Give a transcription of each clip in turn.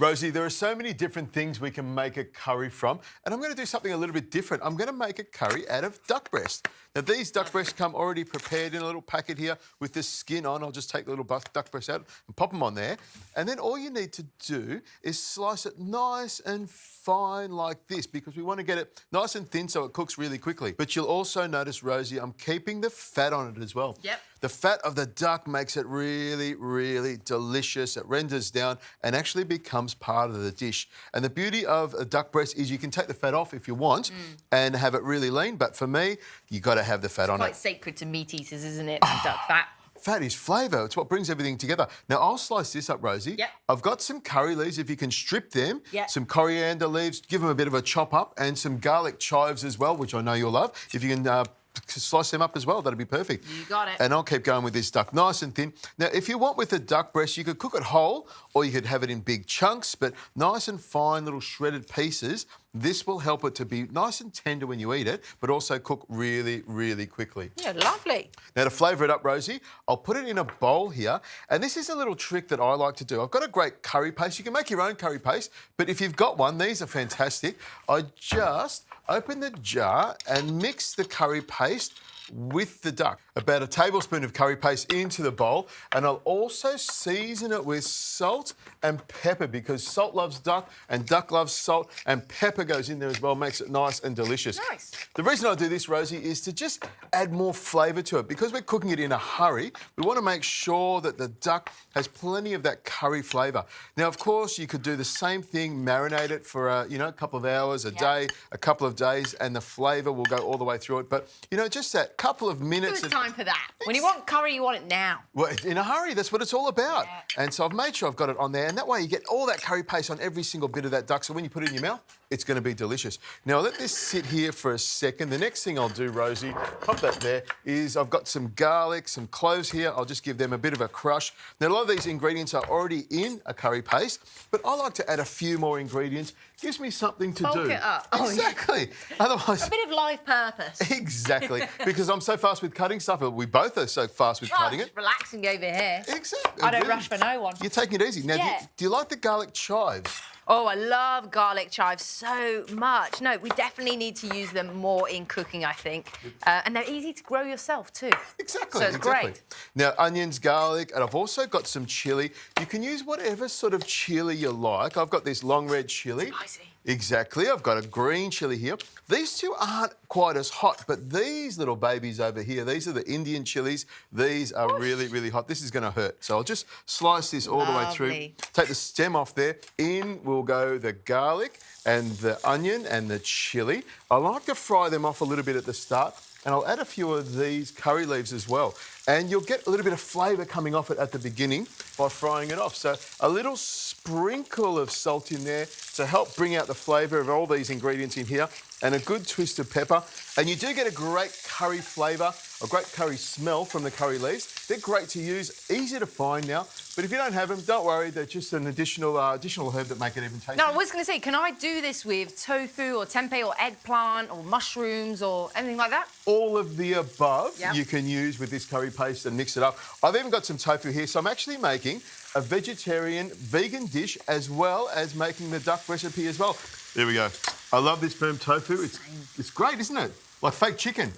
Rosie, there are so many different things we can make a curry from, and I'm going to do something a little bit different. I'm going to make a curry out of duck breast. Now, these duck breasts come already prepared in a little packet here with the skin on. I'll just take the little duck breast out and pop them on there. And then all you need to do is slice it nice and fine like this, because we want to get it nice and thin so it cooks really quickly. But you'll also notice, Rosie, I'm keeping the fat on it as well. Yep. The fat of the duck makes it really, really delicious. It renders down and actually becomes part of the dish. And the beauty of a duck breast is you can take the fat off if you want and have it really lean. But for me, you've got to have the fat on it. Quite sacred to meat eaters, isn't it? Duck fat. Fat is flavour. It's what brings everything together. Now, I'll slice this up, Rosie. Yep. I've got some curry leaves, if you can strip them. Yep. Some coriander leaves, give them a bit of a chop up, and some garlic chives as well, which I know you'll love. If you can slice them up as well, that'd be perfect. You got it. And I'll keep going with this duck, nice and thin. Now, if you want with the duck breast, you could cook it whole, or you could have it in big chunks, but nice and fine little shredded pieces. This will help it to be nice and tender when you eat it, but also cook really, really quickly. Yeah, lovely. Now, to flavour it up, Rosie, I'll put it in a bowl here, and this is a little trick that I like to do. I've got a great curry paste. You can make your own curry paste, but if you've got one, these are fantastic. I just open the jar and mix the curry paste with the duck. About a tablespoon of curry paste into the bowl, and I'll also season it with salt and pepper, because salt loves duck and duck loves salt, and pepper goes in there as well, makes it nice and delicious. Nice. The reason I do this, Rosie, is to just add more flavour to it. Because we're cooking it in a hurry, we want to make sure that the duck has plenty of that curry flavour. Now, of course, you could do the same thing, marinate it for a couple of hours, a day, a couple of days, and the flavour will go all the way through it. But, just that couple of minutes. Who's time for that? When you want curry, you want it now. Well, in a hurry, that's what it's all about. Yeah. And so I've made sure I've got it on there, and that way you get all that curry paste on every single bit of that duck, so when you put it in your mouth, it's going to be delicious. Now, I'll let this sit here for a second. The next thing I'll do, Rosie, pop that there, is I've got some garlic, some cloves here. I'll just give them a bit of a crush. Now, a lot of these ingredients are already in a curry paste, but I like to add a few more ingredients. Gives me something to do. Bulk it up. Exactly. Otherwise... A bit of life purpose. Exactly. Because I'm so fast with cutting stuff. We both are so fast with cutting it. Relaxing over here. Exactly. I don't rush for no one. You're taking it easy. Now, Yeah. do you like the garlic chives? Oh, I love garlic chives so much. No, we definitely need to use them more in cooking, I think. And they're easy to grow yourself too. Exactly. So it's great. Now, onions, garlic, and I've also got some chilli. You can use whatever sort of chilli you like. I've got this long red chilli. Spicy. Exactly. I've got a green chilli here. These two aren't quite as hot, but these little babies over here, these are the Indian chilies. These are really, really hot. This is going to hurt. So I'll just slice this all the way through. Take the stem off there. In will go the garlic and the onion and the chilli. I like to fry them off a little bit at the start, and I'll add a few of these curry leaves as well. And you'll get a little bit of flavour coming off it at the beginning by frying it off. So a little sprinkle of salt in there to help bring out the flavour of all these ingredients in here, and a good twist of pepper. And you do get a great curry flavour, a great curry smell from the curry leaves. They're great to use, easy to find now. But if you don't have them, don't worry, they're just an additional herb that make it even tastier. No, I was going to say, can I do this with tofu or tempeh or eggplant or mushrooms or anything like that? All of the above Yep. you can use with this curry paste and mix it up. I've even got some tofu here, so I'm actually making a vegetarian, vegan dish as well as making the duck recipe as well. There we go. I love this firm tofu. It's great, isn't it? Like fake chicken.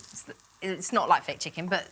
It's not like fake chicken, but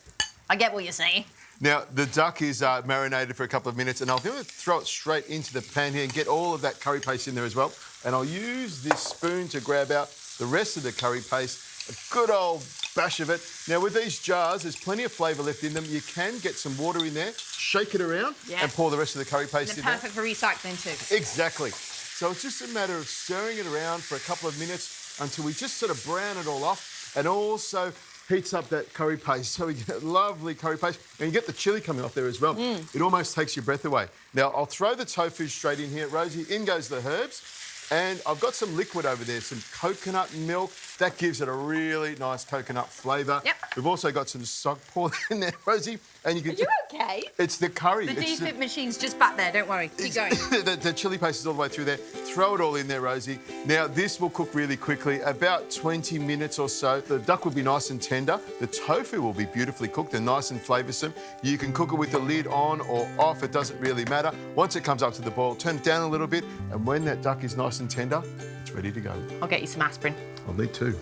I get what you're saying. Now, the duck is marinated for a couple of minutes, and I'll throw it straight into the pan here and get all of that curry paste in there as well. And I'll use this spoon to grab out the rest of the curry paste, a good old bash of it. Now, with these jars, there's plenty of flavour left in them. You can get some water in there, shake it around, and pour the rest of the curry paste in there. Perfect for recycling too. Exactly. So it's just a matter of stirring it around for a couple of minutes until we just sort of brown it all off, and also heats up that curry paste. So we get lovely curry paste, and you get the chilli coming off there as well. It almost takes your breath away. Now, I'll throw the tofu straight in here. Rosie, in goes the herbs. And I've got some liquid over there, some coconut milk. That gives it a really nice coconut flavour. Yep. We've also got some stock poured in there, Rosie. And you can. Are you okay? It's the curry. The It's defib machine's just back there, don't worry. Keep going. the chilli paste is all the way through there. Throw it all in there, Rosie. Now, this will cook really quickly, about 20 minutes or so. The duck will be nice and tender. The tofu will be beautifully cooked and nice and flavoursome. You can cook it with the lid on or off. It doesn't really matter. Once it comes up to the boil, turn it down a little bit. And when that duck is nice and tender, it's ready to go. I'll get you some aspirin. I'll need two.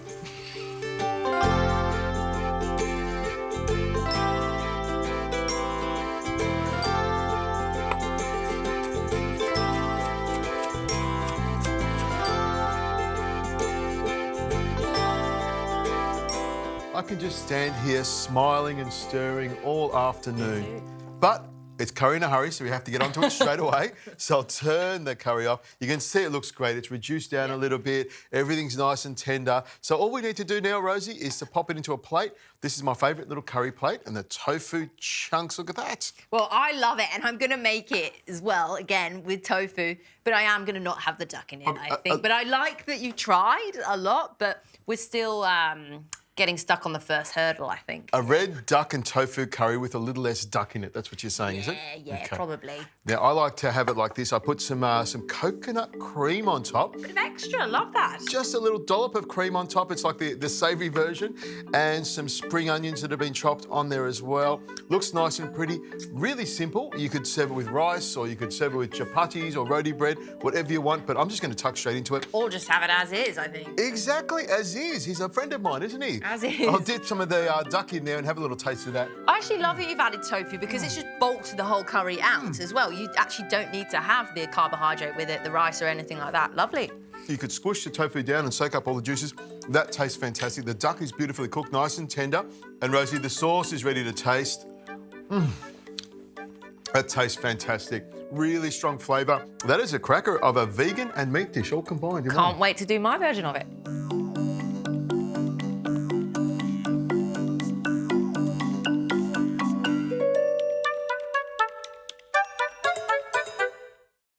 I can just stand here smiling and stirring all afternoon. But it's curry in a hurry, so we have to get onto it straight away. So I'll turn the curry off. You can see it looks great. It's reduced down a little bit. Everything's nice and tender. So all we need to do now, Rosie, is to pop it into a plate. This is my favourite little curry plate, and the tofu chunks. Look at that. Well, I love it, and I'm going to make it as well, again, with tofu, but I am going to not have the duck in it, I think. But I like that you tried a lot, but we're still getting stuck on the first hurdle, I think. A red duck and tofu curry with a little less duck in it. That's what you're saying, is it? Yeah, Okay. probably. Now, I like to have it like this. I put some coconut cream on top. Bit of extra, love that. Just a little dollop of cream on top. It's like the savoury version. And some spring onions that have been chopped on there as well. Looks nice and pretty. Really simple. You could serve it with rice, or you could serve it with chapatis or roti bread, whatever you want. But I'm just going to tuck straight into it. Or just have it as is, I think. Exactly, as is. He's a friend of mine, isn't he? As is. I'll dip some of the duck in there and have a little taste of that. I actually love that you've added tofu because it's just bulked the whole curry out as well. You actually don't need to have the carbohydrate with it, the rice or anything like that. Lovely. You could squish the tofu down and soak up all the juices. That tastes fantastic. The duck is beautifully cooked, nice and tender. And Rosie, the sauce is ready to taste. That tastes fantastic. Really strong flavour. That is a cracker of a vegan and meat dish all combined. Can't wait to do my version of it.